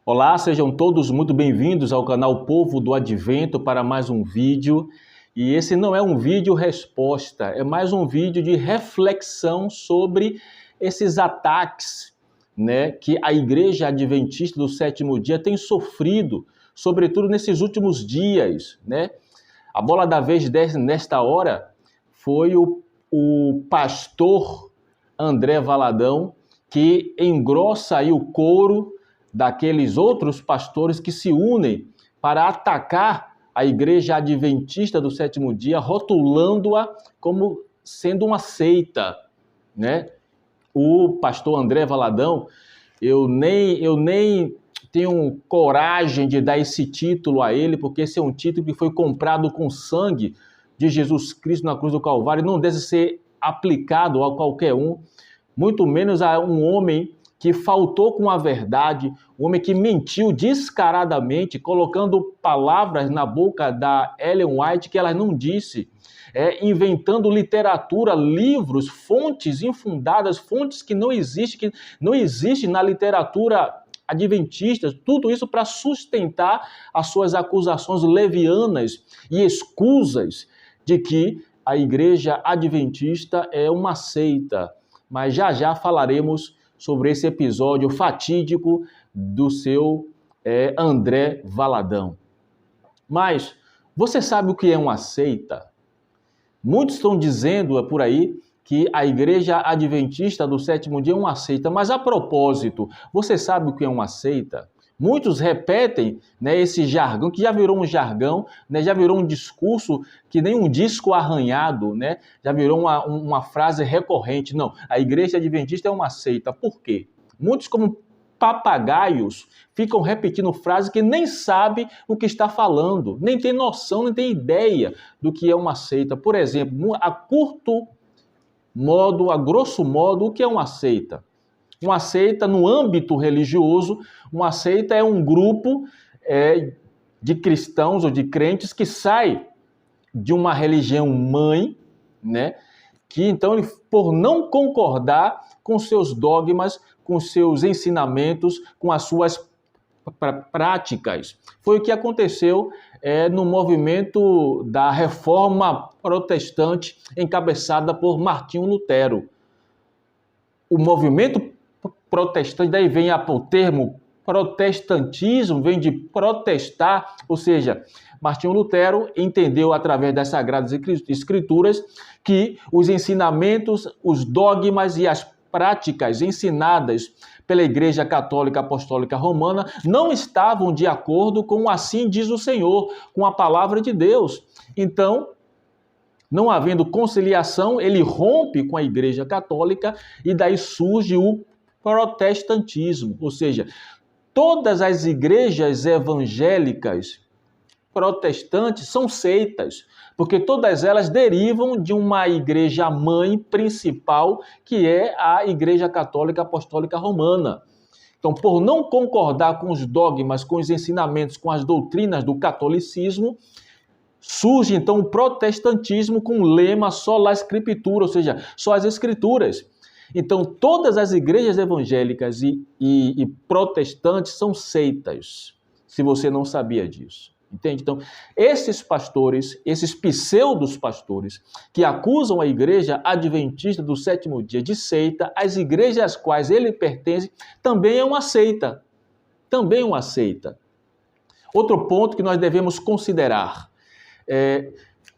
Olá, sejam todos muito bem-vindos ao canal Povo do Advento para mais um vídeo. E esse não é um vídeo resposta, é mais um vídeo de reflexão sobre esses ataques, que a Igreja Adventista do Sétimo Dia tem sofrido, sobretudo nesses últimos dias, A bola da vez nesta hora foi o pastor André Valadão, que engrossa aí o coro daqueles outros pastores que se unem para atacar a Igreja Adventista do Sétimo Dia, rotulando-a como sendo uma seita, O pastor André Valadão, eu nem tenho coragem de dar esse título a ele, porque esse é um título que foi comprado com sangue de Jesus Cristo na cruz do Calvário, não deve ser aplicado a qualquer um, muito menos a um homem que faltou com a verdade, um homem que mentiu descaradamente, colocando palavras na boca da Ellen White que ela não disse, inventando literatura, livros, fontes infundadas, fontes que não existem na literatura adventista, tudo isso para sustentar as suas acusações levianas e escusas de que a Igreja Adventista é uma seita. Mas já falaremos sobre esse episódio fatídico do seu André Valadão. Mas você sabe o que é uma seita? Muitos estão dizendo por aí que a Igreja Adventista do Sétimo Dia é uma seita, mas a propósito, você sabe o que é uma seita? Muitos repetem esse jargão, que já virou um jargão, já virou um discurso que nem um disco arranhado, já virou uma frase recorrente. Não, a Igreja Adventista é uma seita. Por quê? Muitos, como papagaios, ficam repetindo frases que nem sabem o que está falando, nem tem noção, nem tem ideia do que é uma seita. Por exemplo, a grosso modo, o que é uma seita? Uma seita, no âmbito religioso, uma seita é um grupo de cristãos ou de crentes que sai de uma religião mãe, que então, por não concordar com seus dogmas, com seus ensinamentos, com as suas práticas. Foi o que aconteceu no movimento da Reforma Protestante, encabeçada por Martinho Lutero. O movimento protestante, daí vem o termo protestantismo, vem de protestar, ou seja, Martinho Lutero entendeu através das Sagradas Escrituras que os ensinamentos, os dogmas e as práticas ensinadas pela Igreja Católica Apostólica Romana não estavam de acordo com assim diz o Senhor, com a palavra de Deus. Então, não havendo conciliação, ele rompe com a Igreja Católica e daí surge o protestantismo, ou seja, todas as igrejas evangélicas protestantes são seitas, porque todas elas derivam de uma igreja mãe principal, que é a Igreja Católica Apostólica Romana. Então, por não concordar com os dogmas, com os ensinamentos, com as doutrinas do catolicismo, surge então o protestantismo com o lema sola scriptura, ou seja, só as escrituras. Então, todas as igrejas evangélicas e protestantes são seitas, se você não sabia disso. Entende? Então, esses pastores, esses pseudos pastores, que acusam a Igreja Adventista do Sétimo Dia de seita, as igrejas às quais ele pertence, também é uma seita. Também é uma seita. Outro ponto que nós devemos considerar.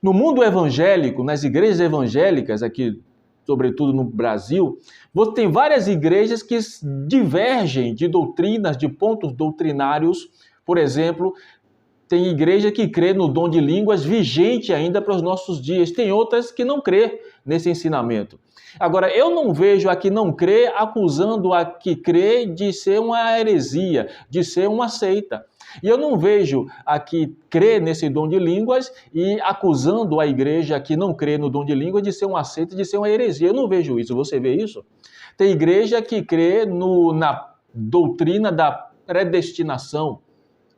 No mundo evangélico, nas igrejas evangélicas aqui, sobretudo no Brasil, você tem várias igrejas que divergem de doutrinas, de pontos doutrinários. Por exemplo, tem igreja que crê no dom de línguas vigente ainda para os nossos dias. Tem outras que não crê nesse ensinamento. Agora, eu não vejo a que não crê acusando a que crê de ser uma heresia, de ser uma seita. E eu não vejo a que crê nesse dom de línguas e acusando a igreja que não crê no dom de línguas de ser uma seita, de ser uma heresia. Eu não vejo isso. Você vê isso? Tem igreja que crê na doutrina da predestinação.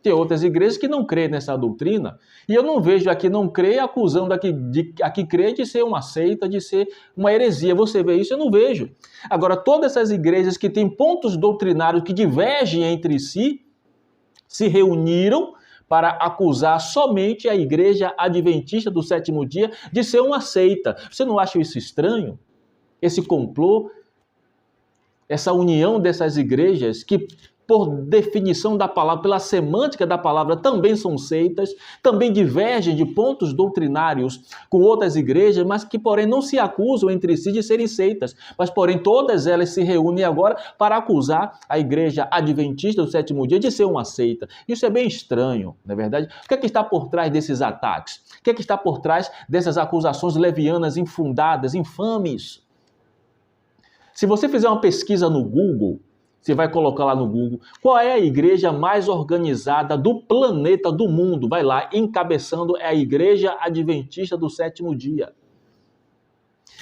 Tem outras igrejas que não crêem nessa doutrina. E eu não vejo a que não crê acusando a que crê de ser uma seita, de ser uma heresia. Você vê isso? Eu não vejo. Agora, todas essas igrejas que têm pontos doutrinários que divergem entre si, se reuniram para acusar somente a Igreja Adventista do Sétimo Dia de ser uma seita. Você não acha isso estranho? Esse complô, essa união dessas igrejas que, por definição da palavra, pela semântica da palavra, também são seitas, também divergem de pontos doutrinários com outras igrejas, mas que, porém, não se acusam entre si de serem seitas. Mas, porém, todas elas se reúnem agora para acusar a Igreja Adventista do Sétimo Dia de ser uma seita. Isso é bem estranho, não é verdade? O que é que está por trás desses ataques? O que é que está por trás dessas acusações levianas, infundadas, infames? Se você fizer uma pesquisa no Google, você vai colocar lá no Google qual é a igreja mais organizada do planeta, do mundo. Vai lá, encabeçando é a Igreja Adventista do Sétimo Dia.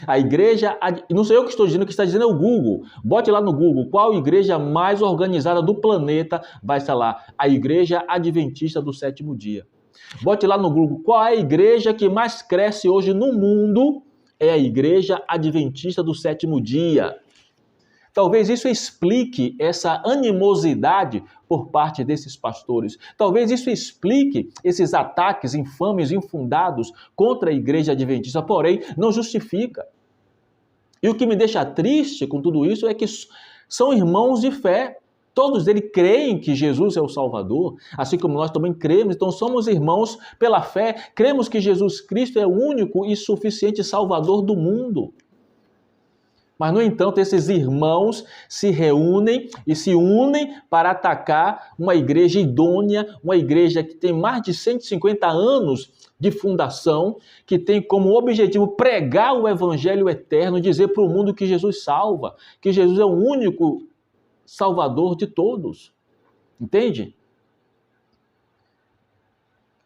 A igreja, não sou eu que estou dizendo, o que está dizendo é o Google. Bote lá no Google qual a igreja mais organizada do planeta, vai estar lá, a Igreja Adventista do Sétimo Dia. Bote lá no Google qual é a igreja que mais cresce hoje no mundo, é a Igreja Adventista do Sétimo Dia. Talvez isso explique essa animosidade por parte desses pastores. Talvez isso explique esses ataques infames, infundados contra a Igreja Adventista, porém, não justifica. E o que me deixa triste com tudo isso é que são irmãos de fé. Todos eles creem que Jesus é o Salvador, assim como nós também cremos. Então somos irmãos pela fé, cremos que Jesus Cristo é o único e suficiente Salvador do mundo. Mas, no entanto, esses irmãos se reúnem e se unem para atacar uma igreja idônea, uma igreja que tem mais de 150 anos de fundação, que tem como objetivo pregar o evangelho eterno, dizer para o mundo que Jesus salva, que Jesus é o único Salvador de todos. Entende?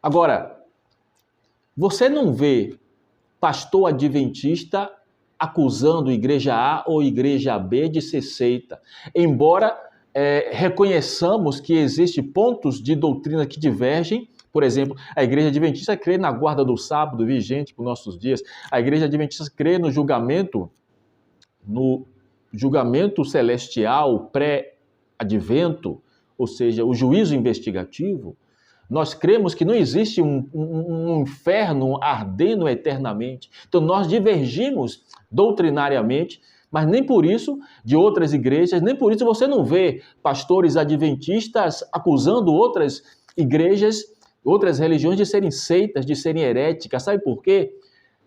Agora, você não vê pastor adventista acusando igreja A ou igreja B de ser seita. Embora reconheçamos que existem pontos de doutrina que divergem. Por exemplo, a igreja adventista crê na guarda do sábado vigente por nossos dias. A igreja adventista crê no julgamento celestial pré-advento, ou seja, o juízo investigativo. Nós cremos que não existe um inferno ardendo eternamente. Então nós divergimos doutrinariamente, mas nem por isso de outras igrejas, nem por isso você não vê pastores adventistas acusando outras igrejas, outras religiões de serem seitas, de serem heréticas. Sabe por quê?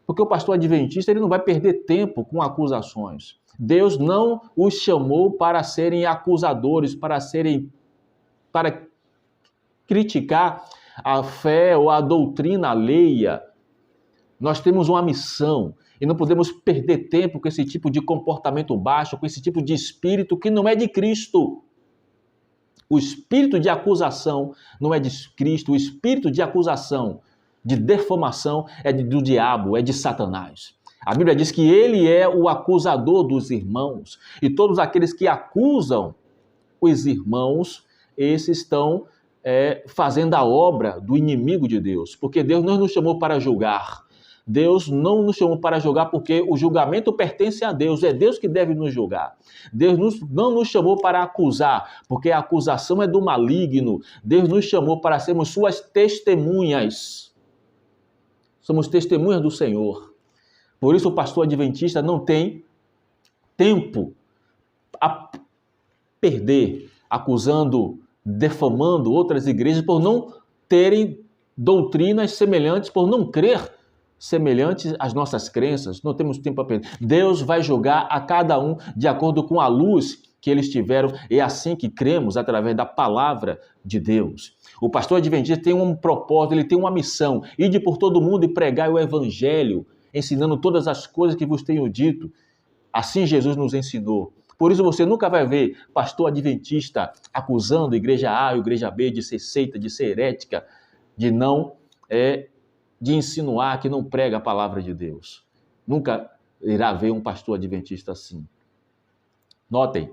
Porque o pastor adventista ele não vai perder tempo com acusações. Deus não os chamou para serem acusadores, para criticar a fé ou a doutrina alheia. Nós temos uma missão e não podemos perder tempo com esse tipo de comportamento baixo, com esse tipo de espírito que não é de Cristo. O espírito de acusação não é de Cristo, o espírito de acusação, de defamação é do diabo, é de Satanás. A Bíblia diz que ele é o acusador dos irmãos e todos aqueles que acusam os irmãos, esses estão fazendo a obra do inimigo de Deus, porque Deus não nos chamou para julgar. Deus não nos chamou para julgar porque o julgamento pertence a Deus, é Deus que deve nos julgar. Deus não nos chamou para acusar, porque a acusação é do maligno. Deus nos chamou para sermos suas testemunhas. Somos testemunhas do Senhor. Por isso o pastor adventista não tem tempo a perder acusando, defamando outras igrejas por não terem doutrinas semelhantes, por não crer semelhantes às nossas crenças. Não temos tempo a perder. Deus vai julgar a cada um de acordo com a luz que eles tiveram. É assim que cremos, através da palavra de Deus. O pastor adventista tem um propósito, ele tem uma missão: ide por todo mundo e pregai o evangelho, ensinando todas as coisas que vos tenho dito. Assim Jesus nos ensinou. Por isso você nunca vai ver pastor adventista acusando a igreja A e a igreja B de ser seita, de ser herética, de insinuar que não prega a palavra de Deus. Nunca irá ver um pastor adventista assim. Notem,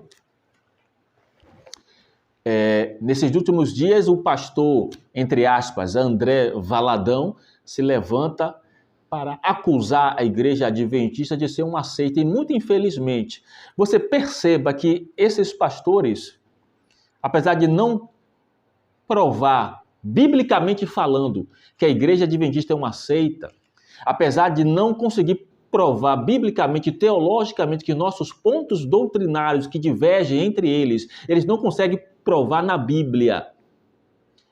nesses últimos dias o pastor, entre aspas, André Valadão, se levanta para acusar a igreja adventista de ser uma seita. E muito infelizmente, você perceba que esses pastores, apesar de não provar, biblicamente falando, que a Igreja Adventista é uma seita, apesar de não conseguir provar biblicamente, teologicamente, que nossos pontos doutrinários que divergem entre eles não conseguem provar na Bíblia.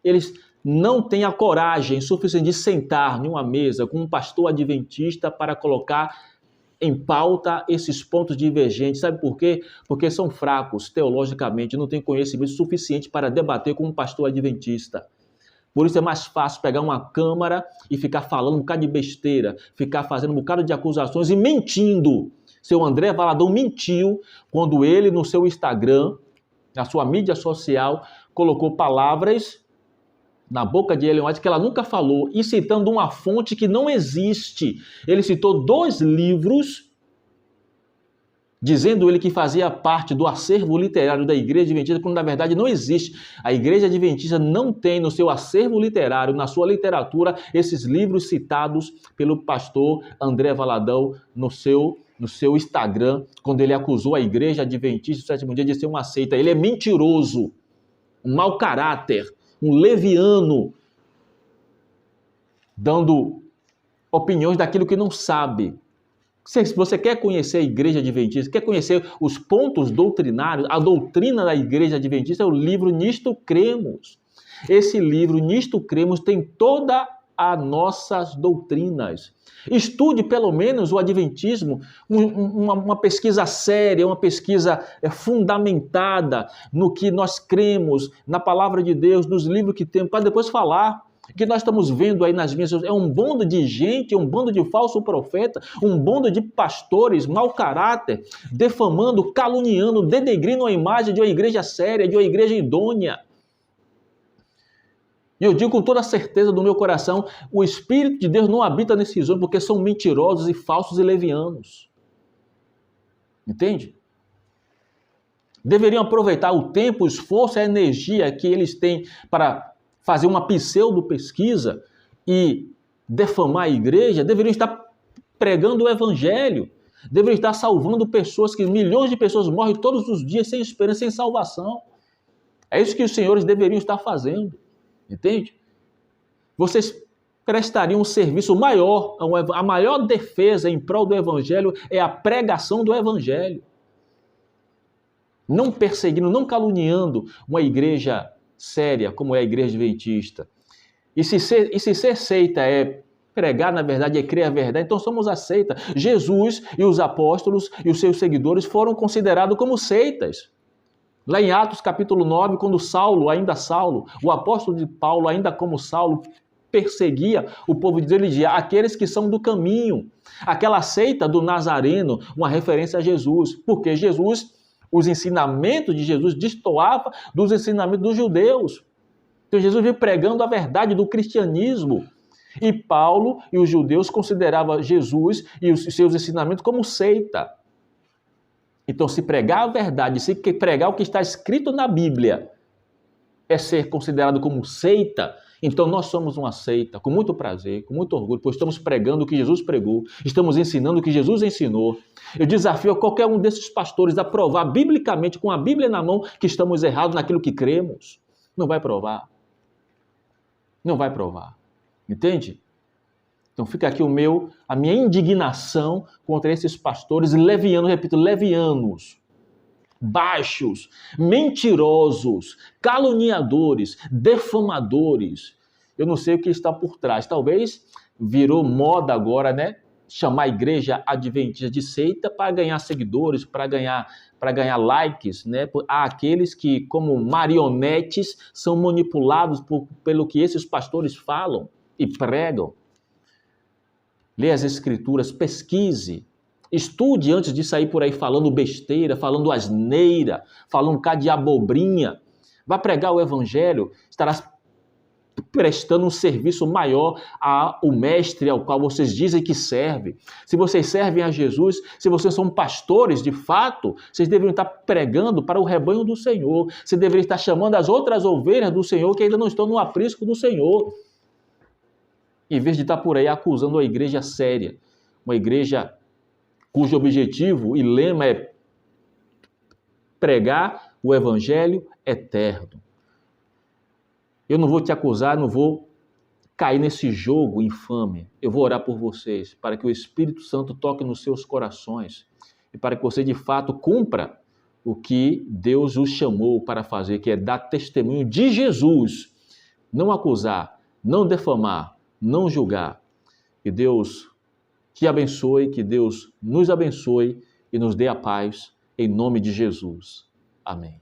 Eles não têm a coragem suficiente de sentar em uma mesa com um pastor adventista para colocar em pauta esses pontos divergentes. Sabe por quê? Porque são fracos teologicamente, não têm conhecimento suficiente para debater com um pastor adventista. Por isso é mais fácil pegar uma câmara e ficar falando um bocado de besteira, ficar fazendo um bocado de acusações e mentindo. Seu André Valadão mentiu quando ele, no seu Instagram, na sua mídia social, colocou palavras na boca de Ellen White que ela nunca falou, e citando uma fonte que não existe. Ele citou 2 livros, dizendo ele que fazia parte do acervo literário da Igreja Adventista, quando na verdade não existe. A Igreja Adventista não tem no seu acervo literário, na sua literatura, esses livros citados pelo pastor André Valadão no seu Instagram, quando ele acusou a Igreja Adventista do Sétimo Dia de ser uma seita. Ele é mentiroso, um mau caráter, um leviano, dando opiniões daquilo que não sabe. Se você quer conhecer a Igreja Adventista, quer conhecer os pontos doutrinários, a doutrina da Igreja Adventista, é o livro Nisto Cremos. Esse livro, Nisto Cremos, tem todas as nossas doutrinas. Estude pelo menos o Adventismo, uma pesquisa séria, uma pesquisa fundamentada no que nós cremos, na palavra de Deus, nos livros que temos, para depois falar. O que nós estamos vendo aí nas minhas... é um bando de gente, um bando de falso profeta, um bando de pastores, mau caráter, defamando, caluniando, denegrindo a imagem de uma igreja séria, de uma igreja idônea. E eu digo com toda a certeza do meu coração, o Espírito de Deus não habita nesses homens porque são mentirosos e falsos e levianos. Entende? Deveriam aproveitar o tempo, o esforço e a energia que eles têm para fazer uma pseudo-pesquisa e defamar a igreja, deveriam estar pregando o evangelho, deveriam estar salvando pessoas, que milhões de pessoas morrem todos os dias sem esperança, sem salvação. É isso que os senhores deveriam estar fazendo, entende? Vocês prestariam um serviço maior, a maior defesa em prol do evangelho é a pregação do evangelho. Não perseguindo, não caluniando uma igreja séria, como é a Igreja Adventista. E se ser seita é pregar, na verdade, é crer a verdade, então somos a seita. Jesus e os apóstolos e os seus seguidores foram considerados como seitas. Lá em Atos capítulo 9, quando Saulo, o apóstolo de Paulo, ainda como Saulo, perseguia o povo de Deus, ele dizia, aqueles que são do caminho. Aquela seita do Nazareno, uma referência a Jesus, porque os ensinamentos de Jesus destoavam dos ensinamentos dos judeus. Então Jesus veio pregando a verdade do cristianismo. E Paulo e os judeus consideravam Jesus e os seus ensinamentos como seita. Então, se pregar a verdade, se pregar o que está escrito na Bíblia, é ser considerado como seita, então nós somos uma seita, com muito prazer, com muito orgulho, pois estamos pregando o que Jesus pregou, estamos ensinando o que Jesus ensinou. Eu desafio a qualquer um desses pastores a provar biblicamente, com a Bíblia na mão, que estamos errados naquilo que cremos. Não vai provar. Não vai provar. Entende? Então fica aqui a minha indignação contra esses pastores levianos, repito, levianos, baixos, mentirosos, caluniadores, defamadores. Eu não sei o que está por trás. Talvez virou moda agora, né? Chamar a igreja adventista de seita para ganhar seguidores, para ganhar likes, né? Há aqueles que, como marionetes, são manipulados pelo que esses pastores falam e pregam. Lê as escrituras, pesquise, estude antes de sair por aí falando besteira, falando asneira, falando um bocado de abobrinha. Vai pregar o evangelho, estarás prestando um serviço maior ao mestre ao qual vocês dizem que serve. Se vocês servem a Jesus, se vocês são pastores de fato, vocês deveriam estar pregando para o rebanho do Senhor. Você deveria estar chamando as outras ovelhas do Senhor que ainda não estão no aprisco do Senhor. Em vez de estar por aí acusando a igreja séria, uma igreja cujo objetivo e lema é pregar o evangelho eterno. Eu não vou te acusar, não vou cair nesse jogo infame. Eu vou orar por vocês, para que o Espírito Santo toque nos seus corações e para que você de fato cumpra o que Deus os chamou para fazer, que é dar testemunho de Jesus. Não acusar, não defamar, não julgar. Que Deus te abençoe, que Deus nos abençoe e nos dê a paz, em nome de Jesus. Amém.